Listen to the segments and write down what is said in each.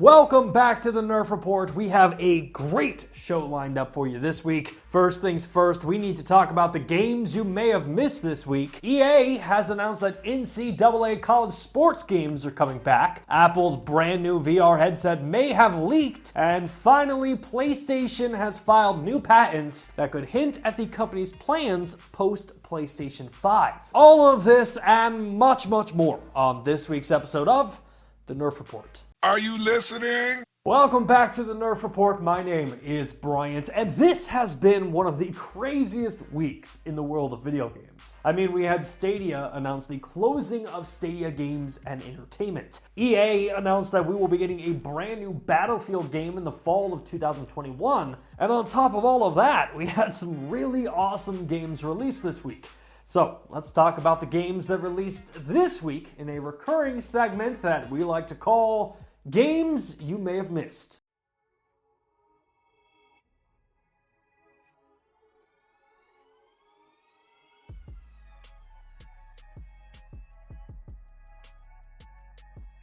Welcome back to the Nerf Report. We have a great show lined up for you this week. First things first, we need to talk about the games you may have missed this week. EA has announced that NCAA college sports games are coming back. Apple's brand new VR headset may have leaked. And finally, PlayStation has filed new patents that could hint at the company's plans post PlayStation 5. All of this and much more on this week's episode of the Nerf Report. Are you listening? Welcome back to the Nerf Report. My name is Bryant, and this has been one of the craziest weeks in the world of video games. I mean, we had Stadia announce the closing of Stadia Games and Entertainment. EA announced that we will be getting a brand new Battlefield game in the fall of 2021. And on top of all of that, we had some really awesome games released this week. So let's talk about the games that released this week in a recurring segment that we like to call Games You May Have Missed.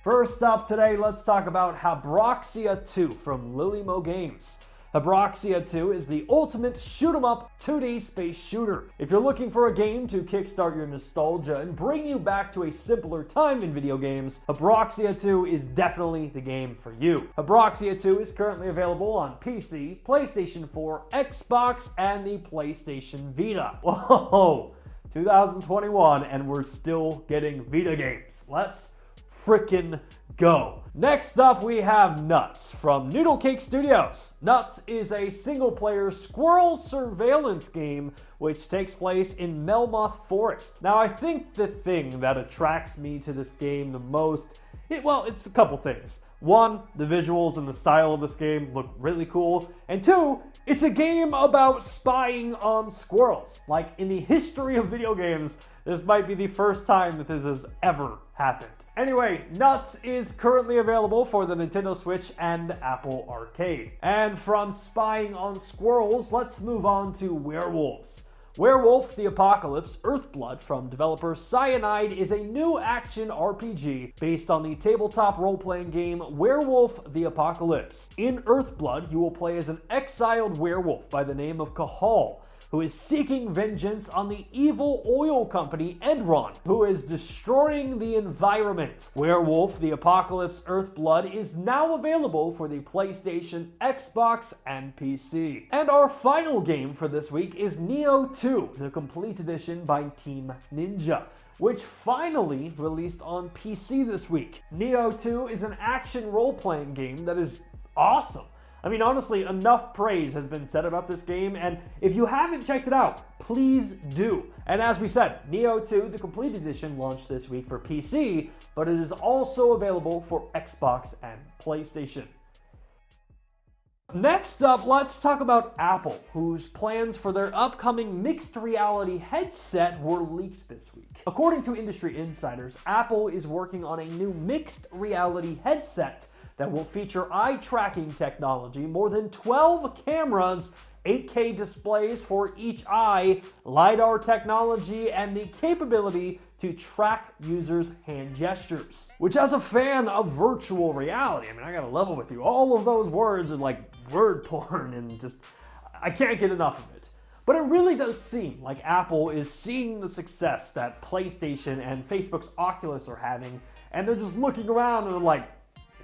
First up today, let's talk about Habroxia 2 from Lilymo Games. Habroxia 2 is the ultimate shoot-'em-up 2D space shooter. If you're looking for a game to kickstart your nostalgia and bring you back to a simpler time in video games, Habroxia 2 is definitely the game for you. Habroxia 2 is currently available on PC, PlayStation 4, Xbox, and the PlayStation Vita. Whoa, 2021 and we're still getting Vita games. Let's frickin' go. Next up, we have Nuts from Noodle Cake Studios. Nuts is a single-player squirrel surveillance game which takes place in Melmoth Forest. Now, I think the thing that attracts me to this game the most, it's a couple things. One, the visuals and the style of this game look really cool. And two, it's a game about spying on squirrels. Like, in the history of video games, this might be the first time that this has ever happened. Anyway, Nuts is currently available for the Nintendo Switch and Apple Arcade. And from spying on squirrels, let's move on to werewolves. Werewolf the Apocalypse Earthblood from developer Cyanide is a new action RPG based on the tabletop role-playing game Werewolf the Apocalypse. In Earthblood, you will play as an exiled werewolf by the name of Cahal, who is seeking vengeance on the evil oil company Enron, who is destroying the environment. Werewolf the Apocalypse Earthblood is now available for the PlayStation, Xbox, and PC. And our final game for this week is Nioh 2, the complete edition by Team Ninja, which finally released on PC this week. Nioh 2 is an action role-playing game that is awesome. I mean, honestly, enough praise has been said about this game, and if you haven't checked it out, please do. And as we said, Nioh 2, the complete edition, launched this week for PC, but it is also available for Xbox and PlayStation. Next up, let's talk about Apple, whose plans for their upcoming mixed reality headset were leaked this week. According to industry insiders, Apple is working on a new mixed reality headset that will feature eye tracking technology, more than 12 cameras, 8K displays for each eye, LiDAR technology, and the capability to track users' hand gestures. Which, as a fan of virtual reality, I mean, I gotta level with you, all of those words are like word porn and just, I can't get enough of it. But it really does seem like Apple is seeing the success that PlayStation and Facebook's Oculus are having, and they're just looking around and they're like,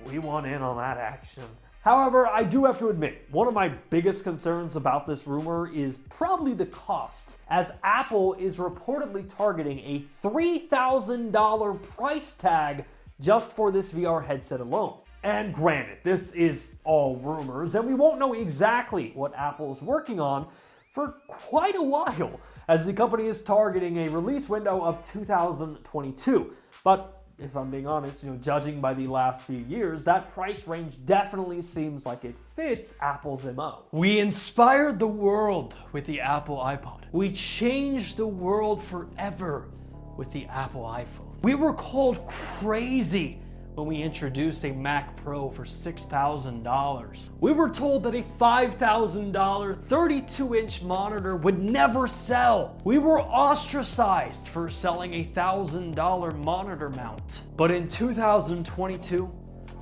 we want in on that action. However, I do have to admit, one of my biggest concerns about this rumor is probably the cost, as Apple is reportedly targeting a $3,000 price tag just for this VR headset alone. And granted, this is all rumors, and we won't know exactly what Apple is working on for quite a while, as the company is targeting a release window of 2022. But if I'm being honest, judging by the last few years, that price range definitely seems like it fits Apple's MO. We inspired the world with the Apple iPod. We changed the world forever with the Apple iPhone. We were called crazy when we introduced a Mac Pro for $6,000. We were told that a $5,000 32-inch monitor would never sell. We were ostracized for selling a $1,000 monitor mount. But in 2022,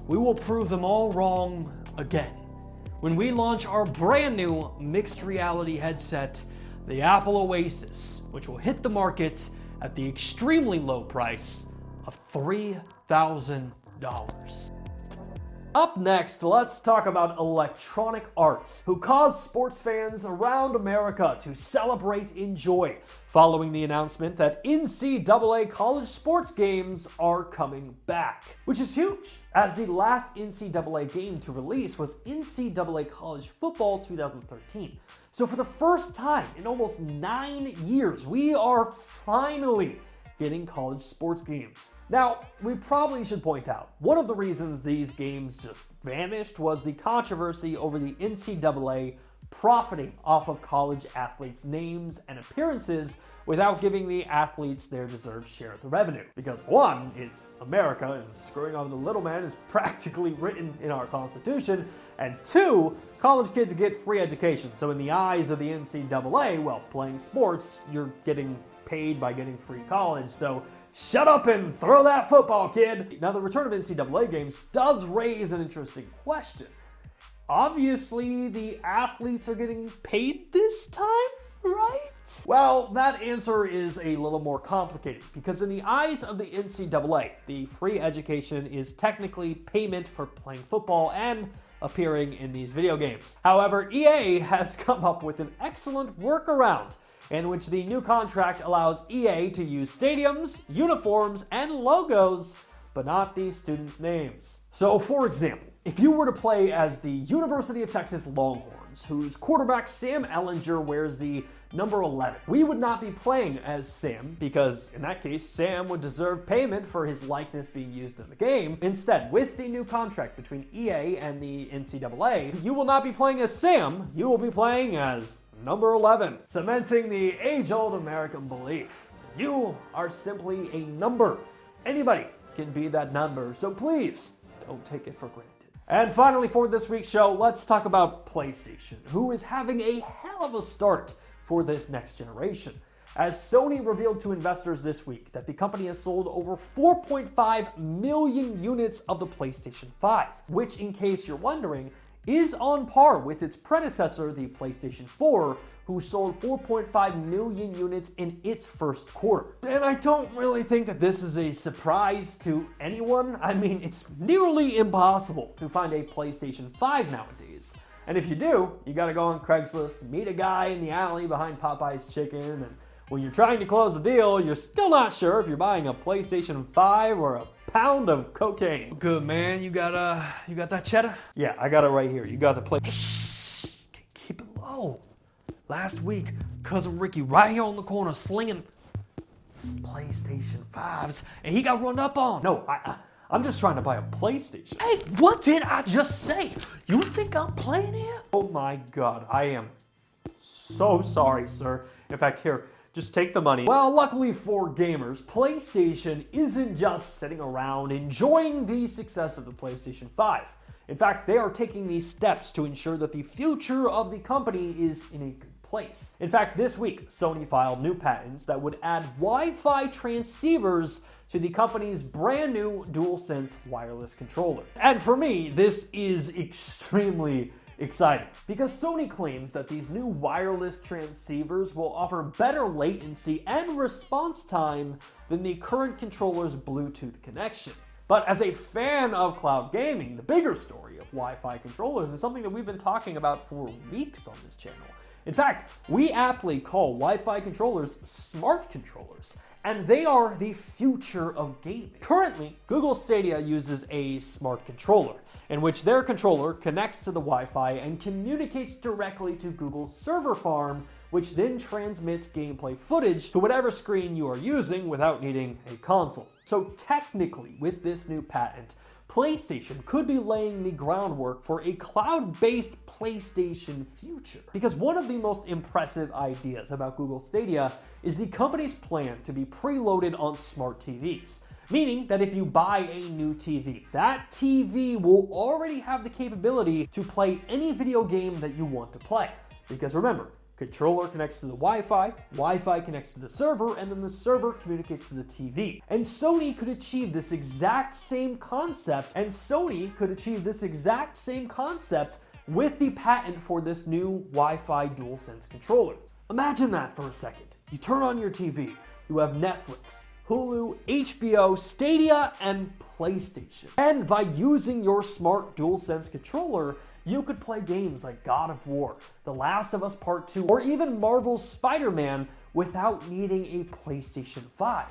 we will prove them all wrong again when we launch our brand new mixed reality headset, the Apple Oasis, which will hit the market at the extremely low price of $3,000. Up next, let's talk about Electronic Arts, who caused sports fans around America to celebrate in joy following the announcement that NCAA college sports games are coming back, which is huge, as the last NCAA game to release was NCAA College Football 2013. So for the first time in almost 9 years, we are finally getting college sports games. Now, we probably should point out, one of the reasons these games just vanished was the controversy over the NCAA profiting off of college athletes' names and appearances without giving the athletes their deserved share of the revenue. Because one, it's America, and screwing over the little man is practically written in our Constitution, and two, college kids get free education. So in the eyes of the NCAA, well, playing sports, you're getting paid by getting free college, so shut up and throw that football, kid. Now, the return of NCAA games does raise an interesting question. Obviously, the athletes are getting paid this time, right? Well, that answer is a little more complicated, because in the eyes of the NCAA, the free education is technically payment for playing football and appearing in these video games. However, EA has come up with an excellent workaround in which the new contract allows EA to use stadiums, uniforms, and logos, but not the students' names. So, for example, if you were to play as the University of Texas Longhorns, whose quarterback Sam Ehlinger wears the number 11, we would not be playing as Sam, because in that case, Sam would deserve payment for his likeness being used in the game. Instead, with the new contract between EA and the NCAA, you will not be playing as Sam, you will be playing as number 11, cementing the age-old American belief. You are simply a number. Anybody can be that number, so please don't take it for granted. And finally, for this week's show, let's talk about PlayStation, who is having a hell of a start for this next generation, as Sony revealed to investors this week that the company has sold over 4.5 million units of the PlayStation 5, which, in case you're wondering, is on par with its predecessor, the PlayStation 4, who sold 4.5 million units in its first quarter. And I don't really think that this is a surprise to anyone. I mean, it's nearly impossible to find a PlayStation 5 nowadays. And if you do, you gotta go on Craigslist, meet a guy in the alley behind Popeye's Chicken, and when you're trying to close the deal, you're still not sure if you're buying a PlayStation 5 or a pound of cocaine. Good, man. You got that cheddar? Yeah, I got it right here. You got the play. Shh, keep it low. Last week, cousin Ricky right here on the corner slinging PlayStation 5s, and he got run up on. No, I'm just trying to buy a PlayStation. Hey, what did I just say? You think I'm playing here? Oh my God, I am so sorry, sir. In fact, here, just take the money. Well, luckily for gamers, PlayStation isn't just sitting around enjoying the success of the PlayStation 5. In fact, they are taking these steps to ensure that the future of the company is in a good place. In fact, this week, Sony filed new patents that would add Wi-Fi transceivers to the company's brand new Dualsense wireless controller. And for me, this is extremely exciting, because Sony claims that these new wireless transceivers will offer better latency and response time than the current controller's Bluetooth connection. But as a fan of cloud gaming, the bigger story of Wi-Fi controllers is something that we've been talking about for weeks on this channel. In fact, we aptly call Wi-Fi controllers smart controllers, and they are the future of gaming. Currently, Google Stadia uses a smart controller, in which their controller connects to the Wi-Fi and communicates directly to Google's server farm, which then transmits gameplay footage to whatever screen you are using without needing a console. So technically, with this new patent, PlayStation could be laying the groundwork for a cloud-based PlayStation future. Because one of the most impressive ideas about Google Stadia is the company's plan to be preloaded on smart TVs. Meaning that if you buy a new TV, that TV will already have the capability to play any video game that you want to play. Because remember, Controller connects to the Wi-Fi, Wi-Fi connects to the server, and then the server communicates to the TV. And Sony could achieve this exact same concept, with the patent for this new Wi-Fi Dualsense controller. Imagine that for a second. You turn on your TV, you have Netflix, Hulu, HBO, Stadia, and PlayStation. And by using your smart DualSense controller, you could play games like God of War, The Last of Us Part 2, or even Marvel's Spider-Man without needing a PlayStation 5.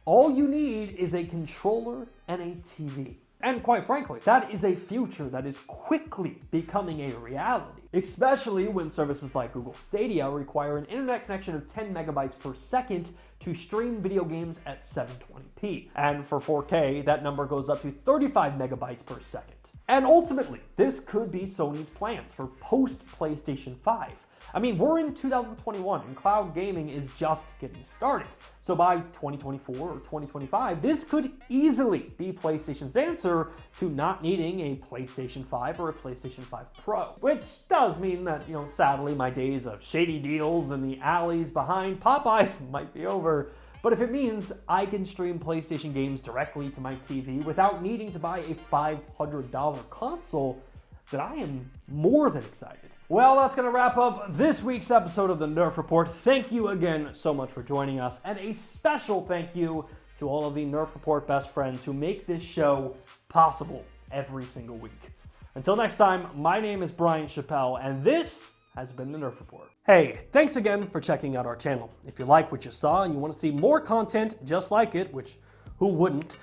All you need is a controller and a TV. And quite frankly, that is a future that is quickly becoming a reality, especially when services like Google Stadia require an internet connection of 10 megabytes per second to stream video games at 720p. And for 4K, that number goes up to 35 megabytes per second. And ultimately, this could be Sony's plans for post-PlayStation 5. I mean, we're in 2021 and cloud gaming is just getting started. So by 2024 or 2025, this could easily be PlayStation's answer to not needing a PlayStation 5 or a PlayStation 5 Pro. Which does mean that, sadly, my days of shady deals in the alleys behind Popeyes might be over. But if it means I can stream PlayStation games directly to my TV without needing to buy a $500 console, then I am more than excited. Well, that's going to wrap up this week's episode of the Nerf Report. Thank you again so much for joining us, and a special thank you to all of the Nerf Report best friends who make this show possible every single week. Until next time, my name is Brian Chappelle, and this has been the Nerf Report. Hey, thanks again for checking out our channel. If you like what you saw and you want to see more content just like it, which who wouldn't,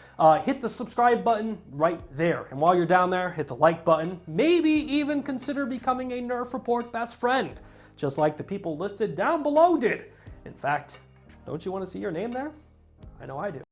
hit the subscribe button right there. And while you're down there, hit the like button. Maybe even consider becoming a Nerf Report best friend, just like the people listed down below did. In fact, don't you want to see your name there? I know I do.